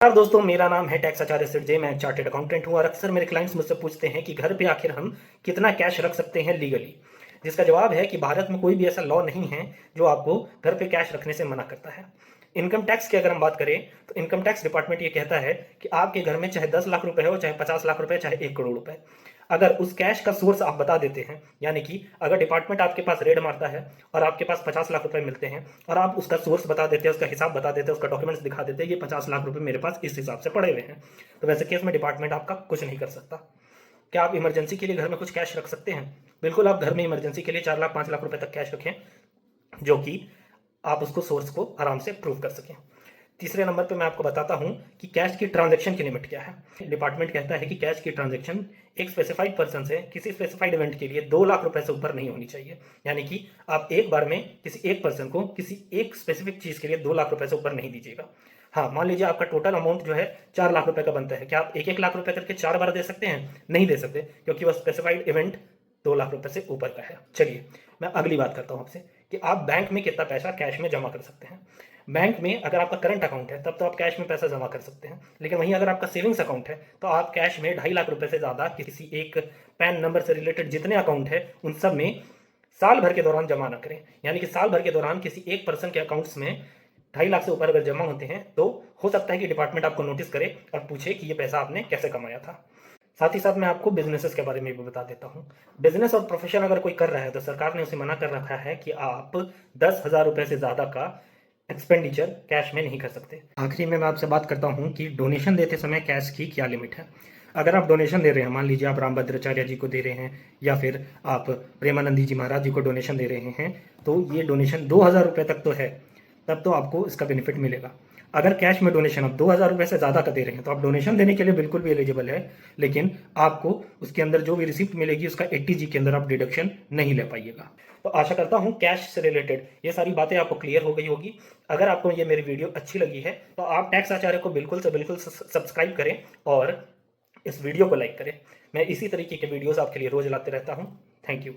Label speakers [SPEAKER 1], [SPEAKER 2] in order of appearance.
[SPEAKER 1] यार दोस्तों, मेरा नाम है टैक्स आचार्य सिट जे। मैं चार्टेड अकाउंटेंट हूँ और अक्सर मेरे क्लाइंट्स मुझसे पूछते हैं कि घर पे आखिर हम कितना कैश रख सकते हैं लीगली। जिसका जवाब है कि भारत में कोई भी ऐसा लॉ नहीं है जो आपको घर पे कैश रखने से मना करता है। इनकम टैक्स की अगर हम बात करें तो इनकम टैक्स डिपार्टमेंट ये कहता है कि आपके घर में चाहे 10 लाख रुपए हो, चाहे 50 लाख रुपए, चाहे 1 करोड़ रुपए, अगर उस कैश का सोर्स आप बता देते हैं, यानी कि अगर डिपार्टमेंट आपके पास रेड मारता है और आपके पास 50 लाख रुपए मिलते हैं और आप उसका सोर्स बता देते हैं, उसका हिसाब बता देते हैं, उसका डॉक्यूमेंट्स दिखा देते हैं, ये 50 लाख रुपए मेरे पास इस हिसाब से पड़े हुए हैं, तो वैसे केस में डिपार्टमेंट आपका कुछ नहीं कर सकता। क्या आप इमरजेंसी के लिए घर में कुछ कैश रख सकते हैं? बिल्कुल, आप घर में इमरजेंसी के लिए 4 लाख 5 लाख रुपए तक कैश रखें, जो कि आप उसको सोर्स को आराम से प्रूव कर सकें। तीसरे नंबर पे मैं आपको बताता हूं कि कैश की ट्रांजैक्शन की लिमिट क्या है। डिपार्टमेंट कहता है कि कैश की ट्रांजैक्शन एक स्पेसिफाइड पर्सन से किसी स्पेसिफाइड इवेंट के लिए 2 लाख रुपए से ऊपर नहीं होनी चाहिए। यानी कि आप एक बार में किसी एक पर्सन को किसी एक स्पेसिफिक चीज के लिए 2 लाख रुपए से ऊपर नहीं दीजिएगा। हाँ, मान लीजिए आपका टोटल अमाउंट जो है 4 लाख रुपए का बनता है, क्या आप 1-1 लाख रुपए करके 4 बार दे सकते हैं? नहीं दे सकते, क्योंकि वह स्पेसिफाइड इवेंट 2 लाख रुपए से ऊपर का है। चलिए, मैं अगली बात करता हूं आपसे कि आप बैंक में कितना पैसा कैश में जमा कर सकते हैं। बैंक में अगर आपका करंट अकाउंट है तब तो आप कैश में पैसा जमा कर सकते हैं, लेकिन वहीं अगर आपका सेविंग्स अकाउंट है तो आप कैश में 2.5 लाख रुपए से ज़्यादा किसी एक पैन नंबर से रिलेटेड जितने अकाउंट है उन सब में साल भर के दौरान जमा ना करें। यानी कि साल भर के दौरान किसी एक पर्सन के अकाउंट्स में 2.5 लाख से ऊपर अगर जमा होते हैं तो हो सकता है कि डिपार्टमेंट आपको नोटिस करे और पूछे कि ये पैसा आपने कैसे कमाया था। साथ ही साथ मैं आपको बिजनेसेस के बारे में भी बता देता हूँ। बिजनेस और प्रोफेशन अगर कोई कर रहा है तो सरकार ने उसे मना कर रखा है कि आप 10,000 रुपए से ज़्यादा का एक्सपेंडिचर कैश में नहीं कर सकते। आखिरी में मैं आपसे बात करता हूँ कि डोनेशन देते समय कैश की क्या लिमिट है। अगर आप डोनेशन दे रहे हैं, मान लीजिए आप रामभद्राचार्य जी को दे रहे हैं या फिर आप प्रेमानंदी जी महाराज जी को डोनेशन दे रहे हैं, तो ये डोनेशन 2,000 रुपये तक तो है, तब तो आपको इसका बेनिफिट मिलेगा। अगर कैश में डोनेशन आप 2,000 रुपये से ज़्यादा का दे रहे हैं तो आप डोनेशन देने के लिए बिल्कुल भी एलिजिबल है, लेकिन आपको उसके अंदर जो भी रिसिप्ट मिलेगी उसका 80G के अंदर आप डिडक्शन नहीं ले पाइएगा। तो आशा करता हूँ कैश से रिलेटेड ये सारी बातें आपको क्लियर हो गई होगी। अगर आपको ये मेरी वीडियो अच्छी लगी है तो आप टैक्स आचार्य को बिल्कुल से बिल्कुल सब्सक्राइब करें और इस वीडियो को लाइक करें। मैं इसी तरीके के वीडियोस आपके लिए रोज लाते रहता हूँ। Thank you.